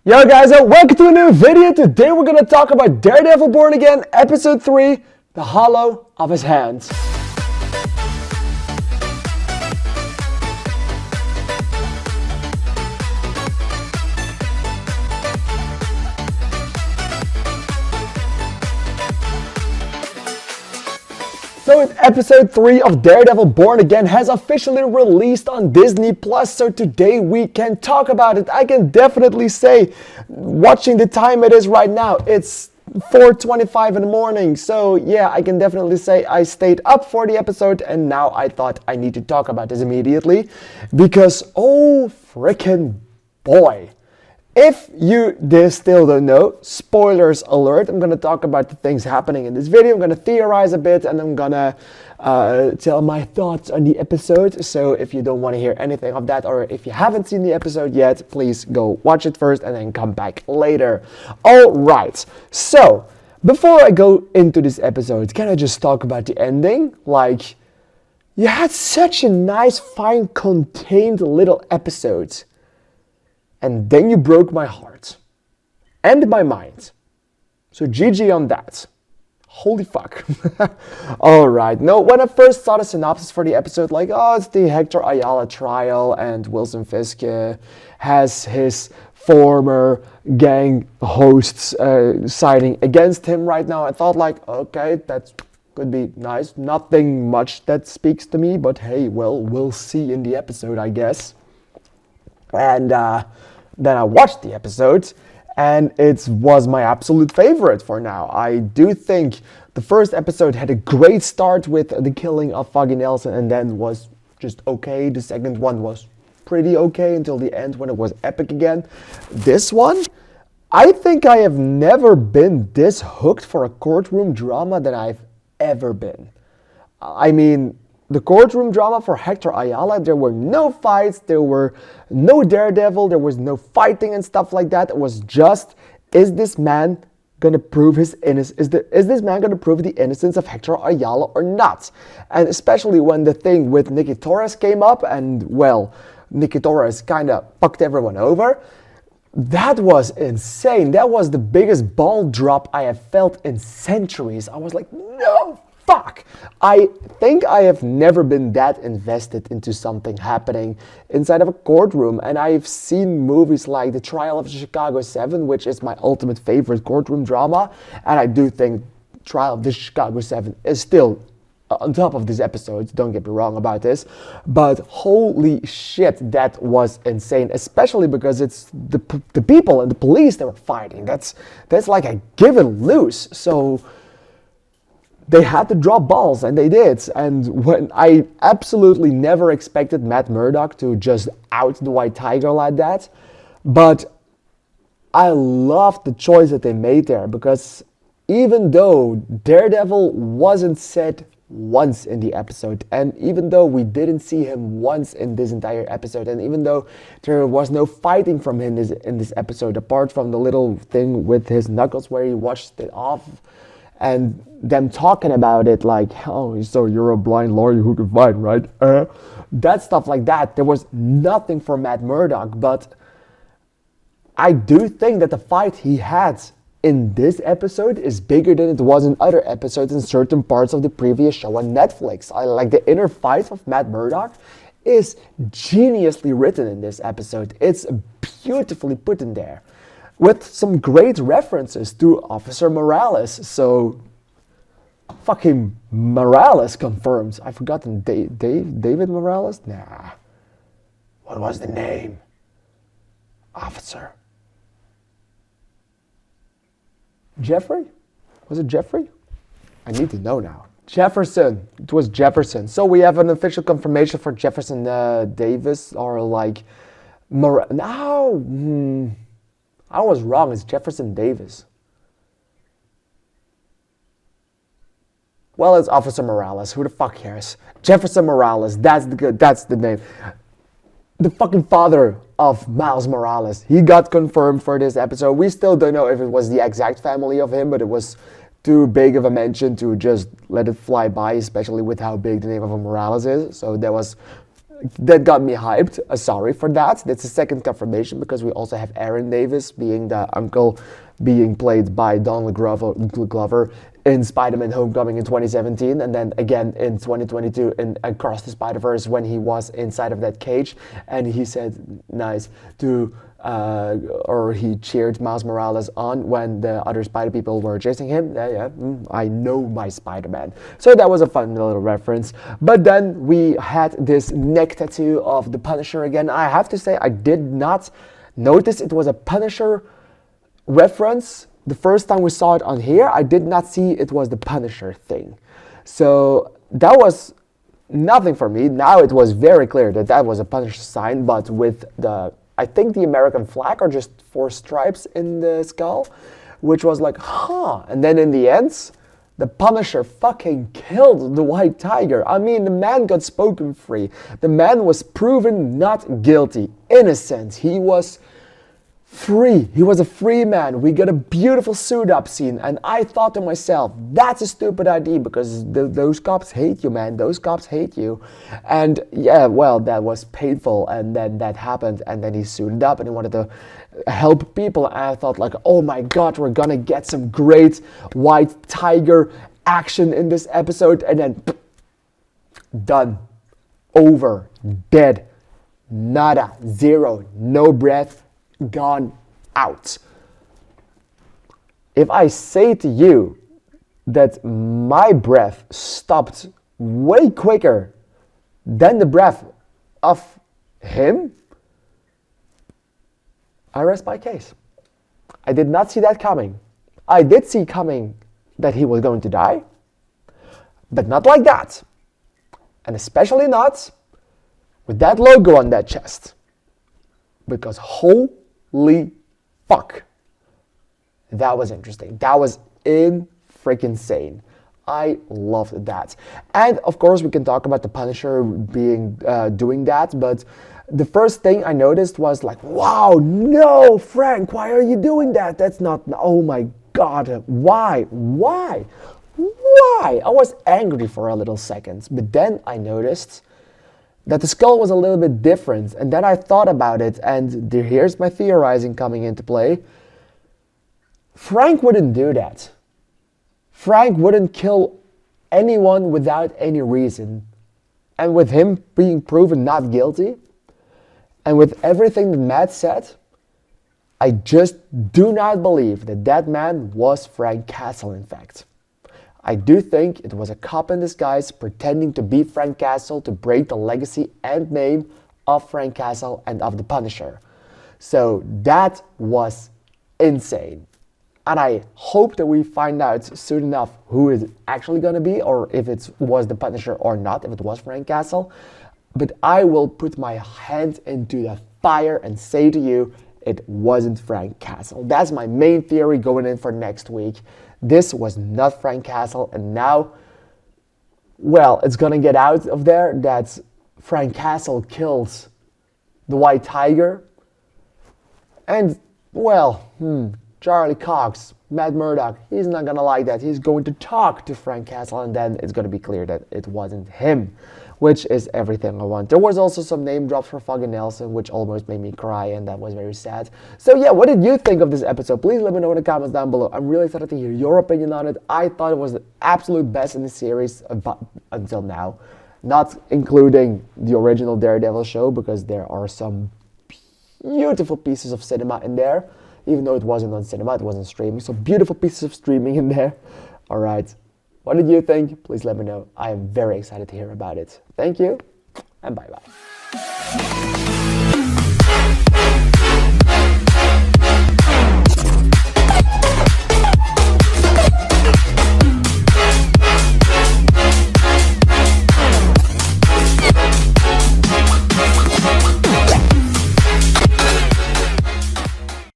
Yo guys, welcome to a new video. Today we're gonna talk about Daredevil Born Again, episode 3, The Hollow of His Hands. So episode 3 of Daredevil Born Again has officially released on Disney+, so today we can talk about it. I can definitely say, watching the time it is right now, it's 4:25 in the morning, so yeah, I can definitely say I stayed up for the episode and now I thought I need to talk about this immediately, because oh frickin' boy. If you still don't know, spoilers alert, I'm going to talk about the things happening in this video. I'm going to theorize a bit and I'm going to tell my thoughts on the episode. So if you don't want to hear anything of that, or if you haven't seen the episode yet, please go watch it first and then come back later. Alright, so before I go into this episode, can I just talk about the ending? Like, you had such a nice, fine, contained little episode. And then you broke my heart. And my mind. So GG on that. Holy fuck. Alright, no, when I first saw the synopsis for the episode, like, oh, it's the Hector Ayala trial and Wilson Fisk has his former gang hosts siding against him right now. I thought like, okay, that could be nice. Nothing much that speaks to me, but hey, well, we'll see in the episode, I guess. And then I watched the episode, and it was my absolute favorite for now. I do think the first episode had a great start with the killing of Foggy Nelson, and then was just okay. The second one was pretty okay until the end when it was epic again. This one, I think I have never been this hooked for a courtroom drama than I've ever been. I mean, the courtroom drama for Hector Ayala, there were no fights, there were no Daredevil, there was no fighting and stuff like that. It was just, is this man gonna prove his innocence? Is this man gonna prove the innocence of Hector Ayala or not? And especially when the thing with Nicky Torres came up, and well, Nicky Torres kind of fucked everyone over. That was insane. That was the biggest ball drop I have felt in centuries. I was like, no! Fuck! I think I have never been that invested into something happening inside of a courtroom, and I've seen movies like The Trial of the Chicago 7, which is my ultimate favorite courtroom drama, and I do think Trial of the Chicago 7 is still on top of this episode, don't get me wrong about this, but holy shit, that was insane, especially because it's the people and the police that were fighting. That's like a give and lose, so they had to drop balls, and they did. And when I absolutely never expected Matt Murdock to just out the White Tiger like that, but I loved the choice that they made there, because even though Daredevil wasn't said once in the episode, and even though we didn't see him once in this entire episode, and even though there was no fighting from him in this episode, apart from the little thing with his knuckles where he washed it off, and them talking about it like, oh, so you're a blind lawyer who can fight, right? That stuff like that. There was nothing for Matt Murdock, but I do think that the fight he had in this episode is bigger than it was in other episodes in certain parts of the previous show on Netflix. I like the inner fight of Matt Murdock is geniusly written in this episode. It's beautifully put in there, with some great references to Officer Morales. So, fucking Morales confirmed. I've forgotten, David Morales? Nah. What was the name? Officer. Jeffrey? Was it Jeffrey? I need to know now. Jefferson. It was Jefferson. So we have an official confirmation for Jefferson Davis, or like... No! I was wrong, it's Jefferson Davis. Well, it's Officer Morales, who the fuck cares? Jefferson Morales, that's the name. The fucking father of Miles Morales, he got confirmed for this episode. We still don't know if it was the exact family of him, but it was too big of a mention to just let it fly by, especially with how big the name of Morales is. So that was that got me hyped. Sorry for that. That's the second confirmation because we also have Aaron Davis being the uncle, being played by Donald Glover in Spider-Man Homecoming in 2017, and then again in 2022 in Across the Spider-Verse when he was inside of that cage, and he said nice to or he cheered Miles Morales on when the other Spider people were chasing him. I know my Spider-Man. So that was a fun little reference. But then we had this neck tattoo of the Punisher again. I have to say I did not notice it was a Punisher reference. The first time we saw it on here, I did not see it was the Punisher thing. So that was nothing for me. Now it was very clear that that was a Punisher sign, but with the, I think the American flag or just 4 stripes in the skull, which was like, huh. And then in the end, the Punisher fucking killed the White Tiger. I mean, the man got spoken free. The man was proven not guilty, innocent. He was free. He was a free man. We got a beautiful suit-up scene, and I thought to myself, that's a stupid idea because those cops hate you, man. Those cops hate you. And yeah, well, that was painful, and then that happened, and then he suited up and he wanted to help people, and I thought like, oh my god, we're gonna get some great White Tiger action in this episode, and then done, over, dead, nada, zero, no breath, gone out. If I say to you that my breath stopped way quicker than the breath of him, I rest my case. I did not see that coming. I did see coming that he was going to die, but not like that. And especially not with that logo on that chest. Because holy fuck, that was interesting. That was freaking insane. I loved that. And of course we can talk about the Punisher being doing that, but the first thing I noticed was like, wow, no, Frank, why are you doing that? That's not, oh my god, why? I was angry for a little second, but then I noticed that the skull was a little bit different, and then I thought about it, and here's my theorizing coming into play. Frank wouldn't do that. Frank wouldn't kill anyone without any reason. And with him being proven not guilty, and with everything that Matt said, I just do not believe that that man was Frank Castle, in fact. I do think it was a cop in disguise pretending to be Frank Castle to break the legacy and name of Frank Castle and of the Punisher. So that was insane. And I hope that we find out soon enough who is actually going to be, or if it was the Punisher or not, if it was Frank Castle. But I will put my hand into the fire and say to you, it wasn't Frank Castle. That's my main theory going in for next week. This was not Frank Castle, and now, well, it's gonna get out of there that Frank Castle kills the White Tiger. And, well, Charlie Cox, Matt Murdock, he's not gonna like that. He's going to talk to Frank Castle, and then it's gonna be clear that it wasn't him, which is everything I want. There was also some name drops for fucking Nelson, which almost made me cry, and that was very sad. So yeah, what did you think of this episode? Please let me know in the comments down below. I'm really excited to hear your opinion on it. I thought it was the absolute best in the series until now, not including the original Daredevil show, because there are some beautiful pieces of cinema in there, even though it wasn't on cinema, it wasn't streaming. So beautiful pieces of streaming in there. All right. What did you think? Please let me know. I am very excited to hear about it. Thank you, and bye-bye.